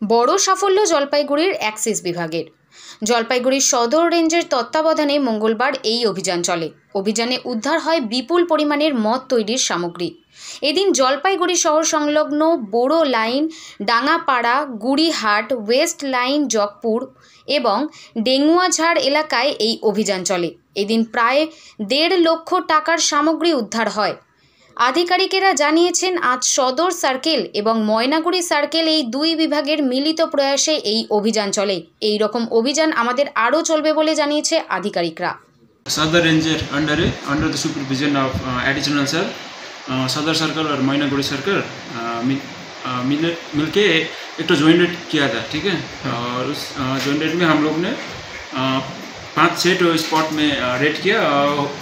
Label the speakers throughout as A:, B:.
A: বড় সাফল্য জলপাইগুড়ির অ্যাক্সিস বিভাগের। জলপাইগুড়ির সদর রেঞ্জের তত্ত্বাবধানে মঙ্গলবার এই অভিযান চলে। অভিযানে উদ্ধার হয় বিপুল পরিমাণের মদ তৈরির সামগ্রী। এদিন জলপাইগুড়ি শহর সংলগ্ন Boro line, Dangapara, Gurihat, west line, Jagpur এবং ডেঙ্গুয়াঝাড় এলাকায় এই অভিযান চলে। এদিন প্রায় 1.5 লক্ষ টাকার সামগ্রী উদ্ধার হয়। আধিকারিকেরা জানিয়েছেন, আজ সদর সার্কেল এবং ময়নাগুড়ি সার্কেল এই দুই বিভাগের মিলিত প্রয়াসে এই অভিযান চলে। এই রকম অভিযান আমাদের আরও চলবে বলে জানিয়েছে আধিকারিকরা।
B: सदर ranger under the supervision of additional sir सदर सर्कल और मैनागुड़ी सर्कल मिलके एक तो जॉइंट रेड किया था, ठीक है। और उस जॉइंट रेड में हम लोग ने 5-6 स्पॉट में रेड किया।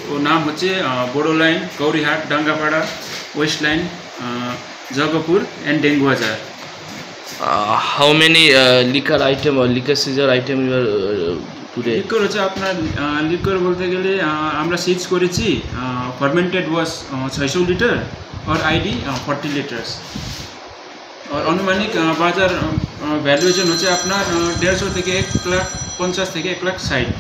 B: वो नाम होचे Bodo line, Gaurihat, Dangapara, west line, Jagpur and Denguajhar.
C: How many liquor item or liquor seizure item you are today?
B: লিকর হচ্ছে আপনার লিকর বলতে গেলে আমরা সিজ করেছি ফার্মেন্টেড ওয়াশ 600 লিটার और आईडी 40 লিটার্স। और अनुमानिक বাজার ভ্যালুয়েশন হচ্ছে আপনার 150 থেকে 150 থেকে 160।